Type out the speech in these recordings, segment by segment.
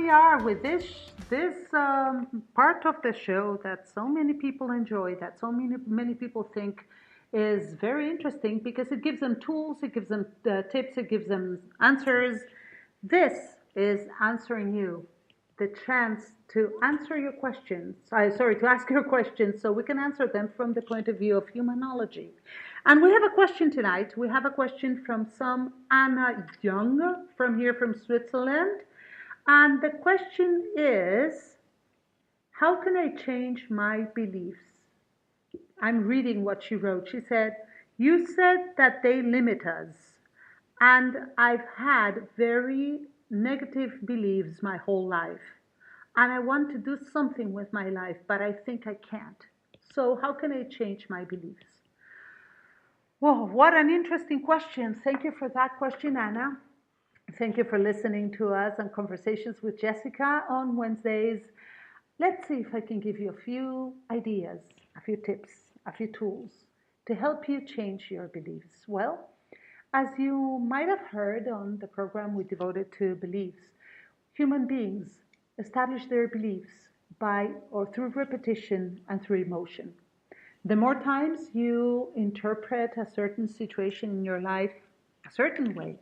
we are with this part of the show that so many people enjoy, that so many people think is very interesting because it gives them tools, it gives them tips, it gives them answers. This is answering you, the chance to answer your questions. Sorry, to ask your questions so we can answer them from the point of view of humanology. And we have a question tonight. We have a question from some Anna Young from Switzerland. And the question is, how can I change my beliefs? I'm reading what she wrote. She said, you said that they limit us. And I've had very negative beliefs my whole life. And I want to do something with my life, but I think I can't. So how can I change my beliefs? Well, what an interesting question. Thank you for that question, Anna. Thank you for listening to us on Conversations with Jessica on Wednesdays. Let's see if I can give you a few ideas, a few tips, a few tools to help you change your beliefs. Well, as you might have heard on the program we devoted to beliefs, human beings establish their beliefs by or through repetition and through emotion. The more times you interpret a certain situation in your life a certain way,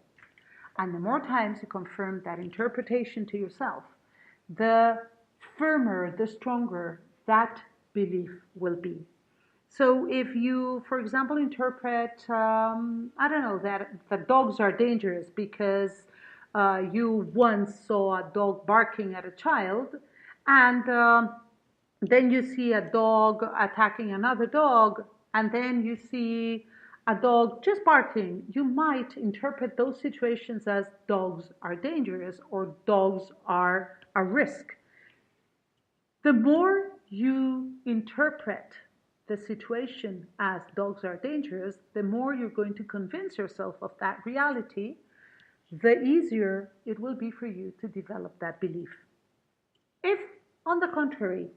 and the more times you confirm that interpretation to yourself, the firmer, the stronger that belief will be. So if you, for example, interpret, I don't know, that dogs are dangerous because you once saw a dog barking at a child, and then you see a dog attacking another dog, and then you see a dog just barking, you might interpret those situations as dogs are dangerous or dogs are a risk. The more you interpret the situation as dogs are dangerous, the more you're going to convince yourself of that reality, the easier it will be for you to develop that belief. If, on the contrary,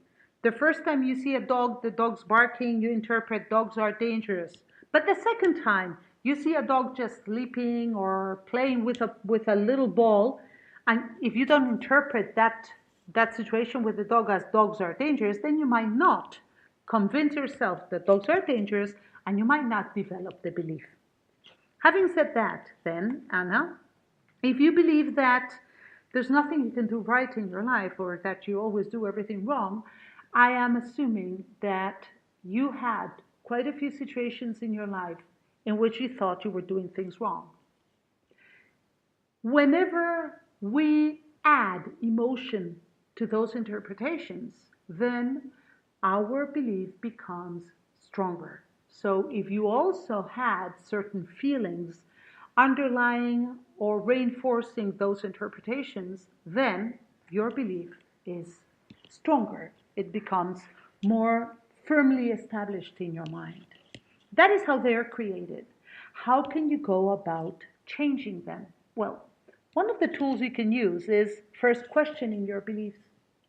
the first time you see a dog, the dog's barking, you interpret dogs are dangerous. But the second time you see a dog just sleeping or playing with a little ball, and if you don't interpret that situation with the dog as dogs are dangerous, then you might not convince yourself that dogs are dangerous, and you might not develop the belief. Having said that, then, Anna, if you believe that there's nothing you can do right in your life or that you always do everything wrong, I am assuming that you had quite a few situations in your life in which you thought you were doing things wrong. Whenever we add emotion to those interpretations, then our belief becomes stronger. So if you also had certain feelings underlying or reinforcing those interpretations, then your belief is stronger. It becomes more firmly established in your mind. That is how they are created. How can you go about changing them? Well, one of the tools you can use is first questioning your beliefs.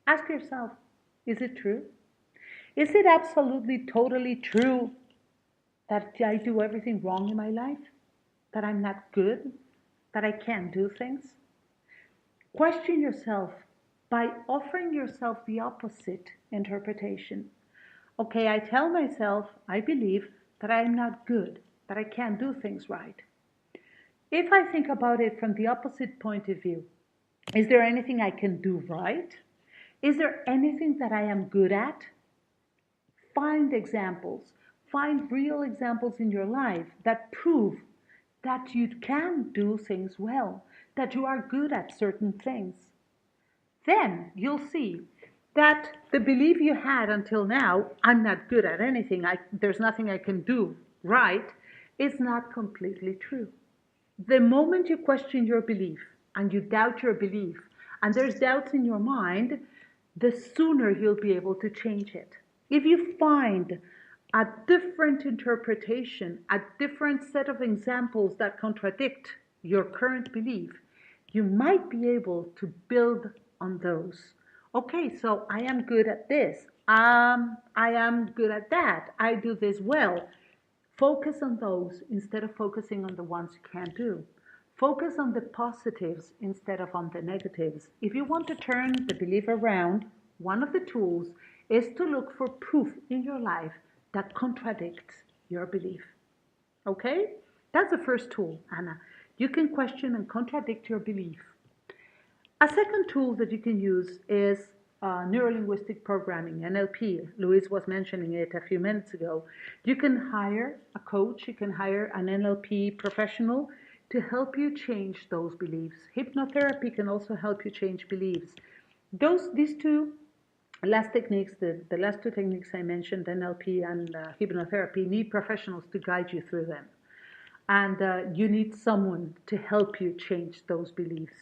Ask yourself, is it true? Is it absolutely, totally true that I do everything wrong in my life? That I'm not good? That I can't do things? Question yourself by offering yourself the opposite interpretation. Okay, I tell myself, I believe that I am not good, that I can't do things right. If I think about it from the opposite point of view, is there anything I can do right? Is there anything that I am good at? Find examples, find real examples in your life that prove that you can do things well, that you are good at certain things. Then you'll see that the belief you had until now, I'm not good at anything, there's nothing I can do right, is not completely true. The moment you question your belief and you doubt your belief, and there's doubts in your mind, the sooner you'll be able to change it. If you find a different interpretation, a different set of examples that contradict your current belief, you might be able to build on those. Okay, so I am good at this. I am good at that. I do this well. Focus on those instead of focusing on the ones you can't do. Focus on the positives instead of on the negatives. If you want to turn the belief around, one of the tools is to look for proof in your life that contradicts your belief. Okay? That's the first tool, Anna. You can question and contradict your belief. A second tool that you can use is neurolinguistic programming, NLP. Louise was mentioning it a few minutes ago. You can hire a coach, you can hire an NLP professional to help you change those beliefs. Hypnotherapy can also help you change beliefs. These two last techniques, the last two techniques I mentioned, NLP and hypnotherapy, need professionals to guide you through them. And you need someone to help you change those beliefs.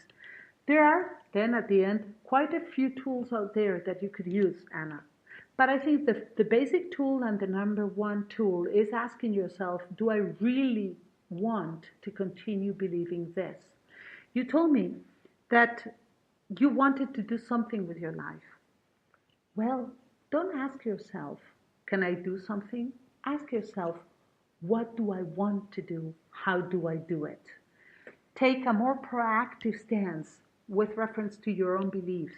There are, then at the end, quite a few tools out there that you could use, Anna. But I think the basic tool and the number one tool is asking yourself, do I really want to continue believing this? You told me that you wanted to do something with your life. Well, don't ask yourself, can I do something? Ask yourself, what do I want to do? How do I do it? Take a more proactive stance with reference to your own beliefs.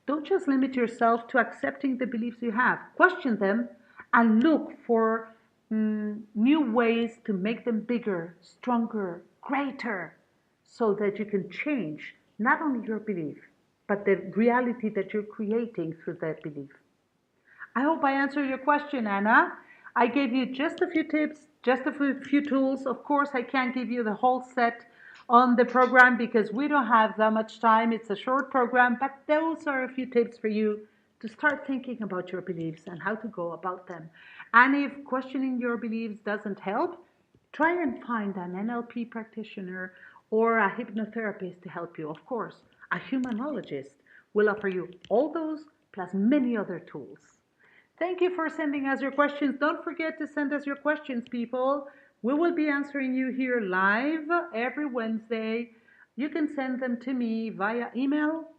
Don't just limit yourself to accepting the beliefs you have. Question them and look for new ways to make them bigger, stronger, greater, so that you can change not only your belief, but the reality that you're creating through that belief. I hope I answered your question, Anna. I gave you just a few tips, just a few tools. Of course, I can't give you the whole set on the program because we don't have that much time. It's a short program, but those are a few tips for you to start thinking about your beliefs and how to go about them. And if questioning your beliefs doesn't help, try and find an NLP practitioner or a hypnotherapist to help you. Of course, a humanologist will offer you all those plus many other tools. Thank you for sending us your questions. Don't forget to send us your questions, people. We will be answering you here live every Wednesday. You can send them to me via email,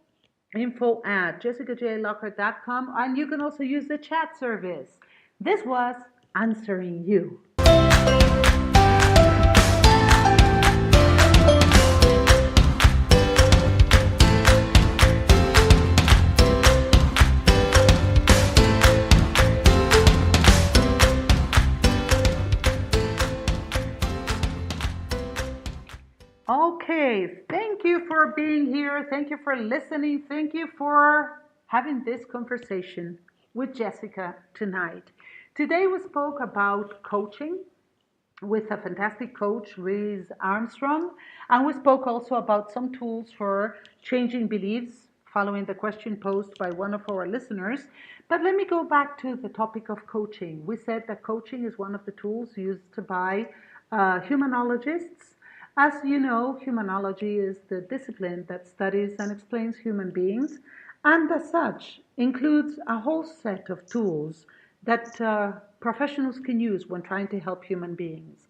info@jessicajlockhart.com, and you can also use the chat service. This was Answering You. Okay, thank you for being here. Thank you for listening. Thank you for having this conversation with Jessica tonight. Today we spoke about coaching with a fantastic coach, Louise Armstrong, and we spoke also about some tools for changing beliefs following the question posed by one of our listeners. But let me go back to the topic of coaching. We said that coaching is one of the tools used by humanologists. As you know, humanology is the discipline that studies and explains human beings, and as such includes a whole set of tools that professionals can use when trying to help human beings.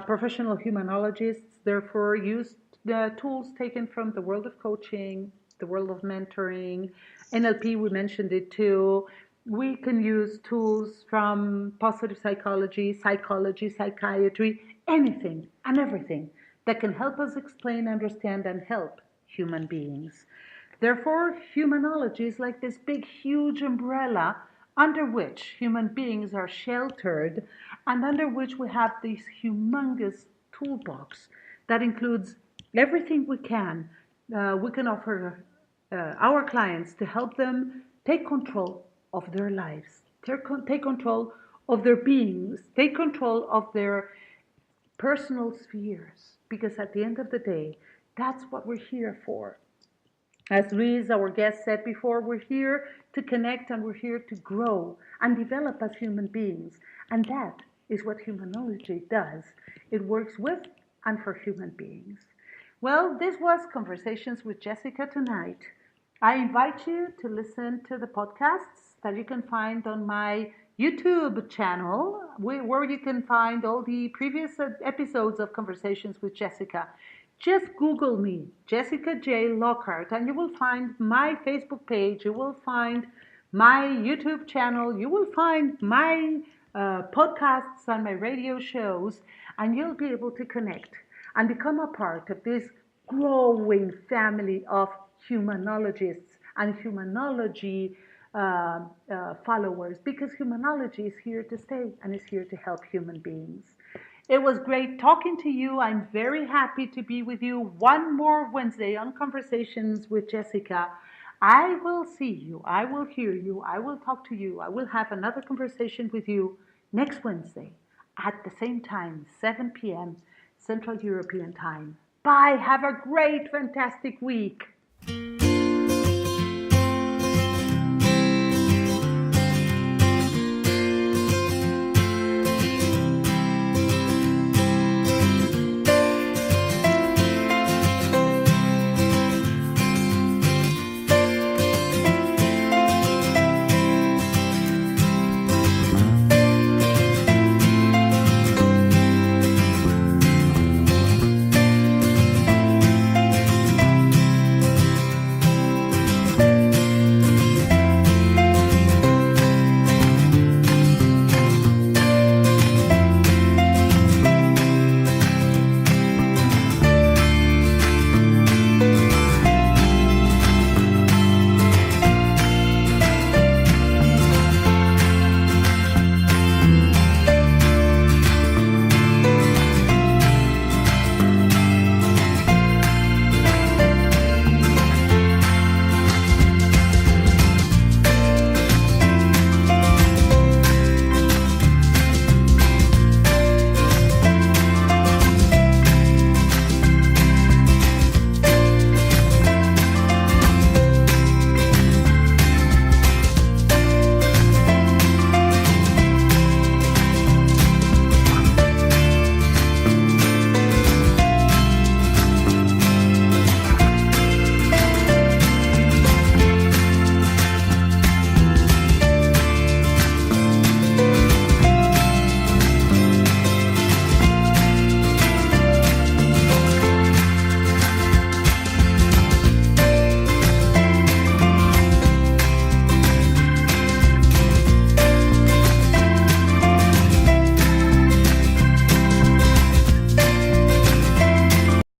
Professional humanologists therefore use the tools taken from the world of coaching, the world of mentoring, NLP, we mentioned it too. We can use tools from positive psychology, psychiatry, anything and everything that can help us explain, understand, and help human beings. Therefore, humanology is like this big, huge umbrella under which human beings are sheltered and under which we have this humongous toolbox that includes everything we can offer our clients to help them take control of their lives, take control of their beings, take control of their personal spheres. Because at the end of the day, that's what we're here for. As Louise, our guest, said before, we're here to connect and we're here to grow and develop as human beings. And that is what humanology does. It works with and for human beings. Well, this was Conversations with Jessica tonight. I invite you to listen to the podcasts that you can find on my YouTube channel, where you can find all the previous episodes of Conversations with Jessica. Just Google me, Jessica J. Lockhart, and you will find my Facebook page, you will find my YouTube channel, you will find my podcasts and my radio shows, and you'll be able to connect. and become a part of this growing family of humanologists and humanology followers, because humanology is here to stay and is here to help human beings. It was great talking to you. I'm very happy to be with you one more Wednesday on Conversations with Jessica. I will see you. I will hear you. I will talk to you. I will have another conversation with you next Wednesday at the same time, 7 p.m. Central European Time. Bye. Have a great, fantastic week.